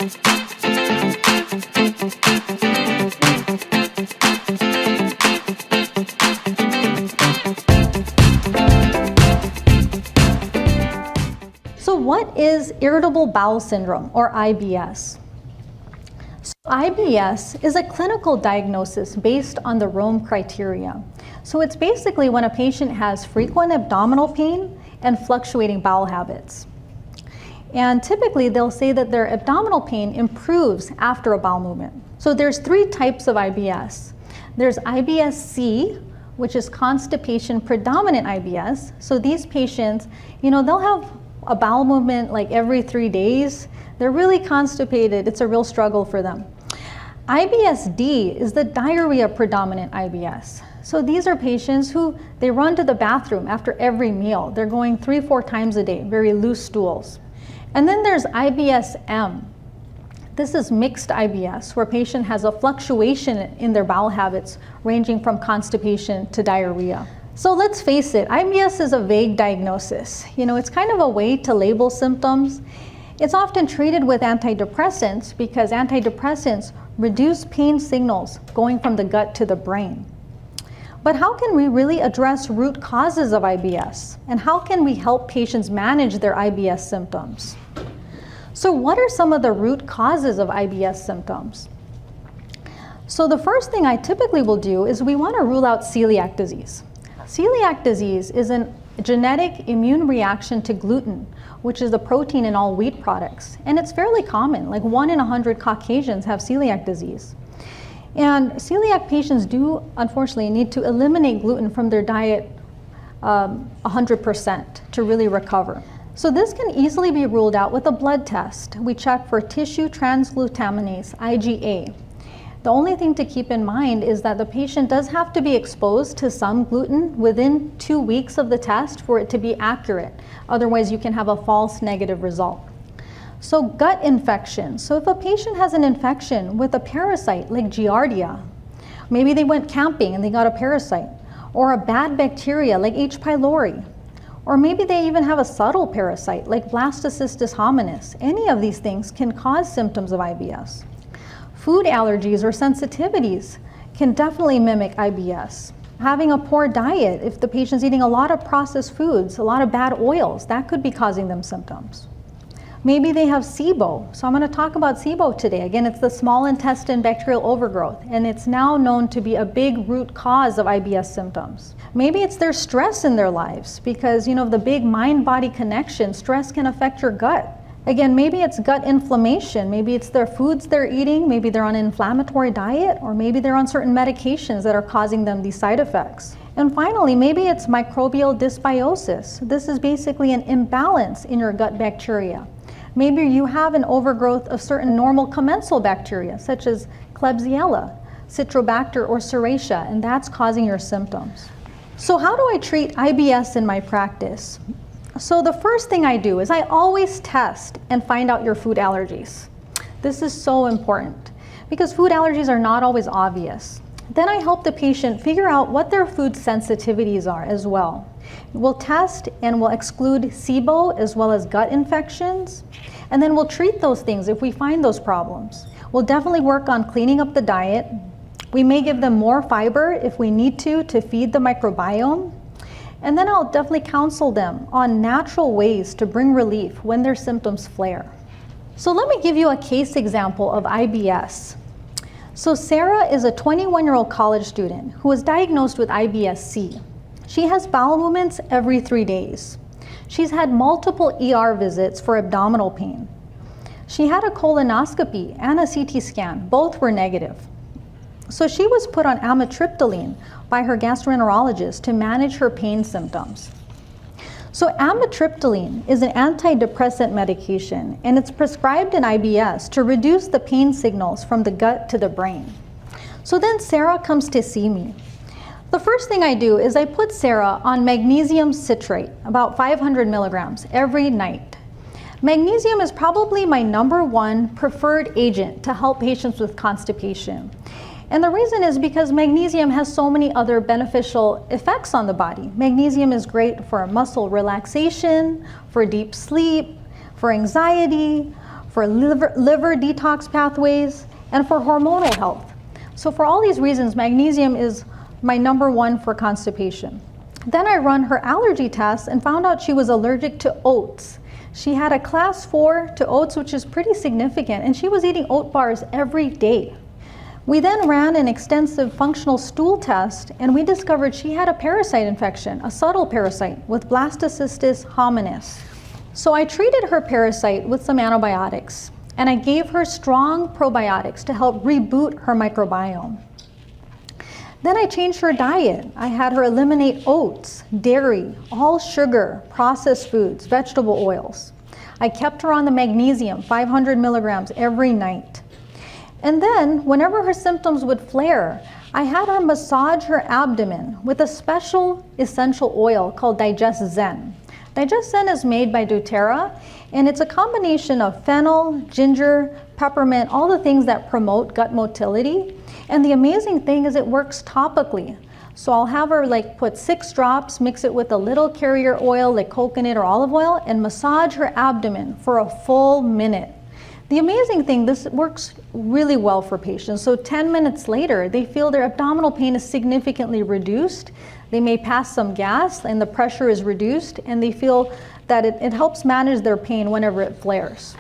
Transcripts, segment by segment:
So what is irritable bowel syndrome, or IBS? So IBS is a clinical diagnosis based on the Rome criteria. So it's basically when a patient has frequent abdominal pain and fluctuating bowel habits. And typically they'll say that their abdominal pain improves after a bowel movement. So there's 3 types of IBS. There's IBS-C, which is constipation predominant IBS. So these patients, they'll have a bowel movement like every 3 days. They're really constipated. It's a real struggle for them. IBS-D is the diarrhea predominant IBS. So these are patients who they run to the bathroom after every meal. They're going 3-4 times a day, very loose stools. And then there's IBS-M. This is mixed IBS, where a patient has a fluctuation in their bowel habits ranging from constipation to diarrhea. So let's face it, IBS is a vague diagnosis. It's kind of a way to label symptoms. It's often treated with antidepressants because antidepressants reduce pain signals going from the gut to the brain. But how can we really address root causes of IBS? And how can we help patients manage their IBS symptoms? So what are some of the root causes of IBS symptoms? So the first thing I typically will do is we want to rule out celiac disease. Celiac disease is a genetic immune reaction to gluten, which is the protein in all wheat products. And it's fairly common, like 1 in 100 Caucasians have celiac disease. And celiac patients do, unfortunately, need to eliminate gluten from their diet 100% to really recover. So this can easily be ruled out with a blood test. We check for tissue transglutaminase, IgA. The only thing to keep in mind is that the patient does have to be exposed to some gluten within 2 weeks of the test for it to be accurate. Otherwise, you can have a false negative result. So gut infection. So if a patient has an infection with a parasite like Giardia, maybe they went camping and they got a parasite, or a bad bacteria like H. pylori, or maybe they even have a subtle parasite like Blastocystis hominis. Any of these things can cause symptoms of IBS. Food allergies or sensitivities can definitely mimic IBS. Having a poor diet, if the patient's eating a lot of processed foods, a lot of bad oils, that could be causing them symptoms. Maybe they have SIBO. So I'm going to talk about SIBO today. Again, it's the small intestine bacterial overgrowth, and it's now known to be a big root cause of IBS symptoms. Maybe it's their stress in their lives because, the big mind-body connection, stress can affect your gut. Again, maybe it's gut inflammation, maybe it's their foods they're eating, maybe they're on an inflammatory diet, or maybe they're on certain medications that are causing them these side effects. And finally, maybe it's microbial dysbiosis. This is basically an imbalance in your gut bacteria. Maybe you have an overgrowth of certain normal commensal bacteria, such as Klebsiella, Citrobacter, or Serratia, and that's causing your symptoms. So how do I treat IBS in my practice? So the first thing I do is I always test and find out your food allergies. This is so important because food allergies are not always obvious. Then I help the patient figure out what their food sensitivities are as well. We'll test and we'll exclude SIBO as well as gut infections, and then we'll treat those things if we find those problems. We'll definitely work on cleaning up the diet. We may give them more fiber if we need to feed the microbiome. And then I'll definitely counsel them on natural ways to bring relief when their symptoms flare. So let me give you a case example of IBS. So Sarah is a 21-year-old college student who was diagnosed with IBS-C. She has bowel movements every 3 days. She's had multiple ER visits for abdominal pain. She had a colonoscopy and a CT scan. Both were negative. So she was put on amitriptyline by her gastroenterologist to manage her pain symptoms. So amitriptyline is an antidepressant medication, and it's prescribed in IBS to reduce the pain signals from the gut to the brain. So then Sarah comes to see me. The first thing I do is I put Sarah on magnesium citrate, about 500 milligrams, every night. Magnesium is probably my #1 preferred agent to help patients with constipation. And the reason is because magnesium has so many other beneficial effects on the body. Magnesium is great for muscle relaxation, for deep sleep, for anxiety, for liver detox pathways, and for hormonal health. So for all these reasons, magnesium is my #1 for constipation. Then I run her allergy test and found out she was allergic to oats. She had a class 4 to oats, which is pretty significant, and she was eating oat bars every day. We then ran an extensive functional stool test, and we discovered she had a parasite infection, a subtle parasite, with Blastocystis hominis. So I treated her parasite with some antibiotics, and I gave her strong probiotics to help reboot her microbiome. Then I changed her diet. I had her eliminate oats, dairy, all sugar, processed foods, vegetable oils. I kept her on the magnesium, 500 milligrams every night. And then, whenever her symptoms would flare, I had her massage her abdomen with a special essential oil called Digest Zen. Digest Zen is made by doTERRA, and it's a combination of fennel, ginger, peppermint, all the things that promote gut motility. And the amazing thing is it works topically. So I'll have her put 6 drops, mix it with a little carrier oil like coconut or olive oil, and massage her abdomen for a full minute. The amazing thing, this works really well for patients. So 10 minutes later, they feel their abdominal pain is significantly reduced. They may pass some gas and the pressure is reduced, and they feel that it helps manage their pain whenever it flares.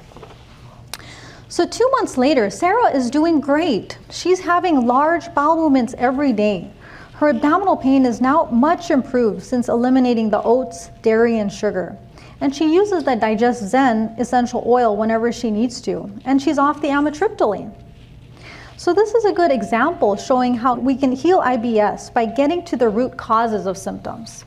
So 2 months later, Sarah is doing great. She's having large bowel movements every day. Her abdominal pain is now much improved since eliminating the oats, dairy, and sugar. And she uses the Digest Zen essential oil whenever she needs to. And she's off the amitriptyline. So this is a good example showing how we can heal IBS by getting to the root causes of symptoms.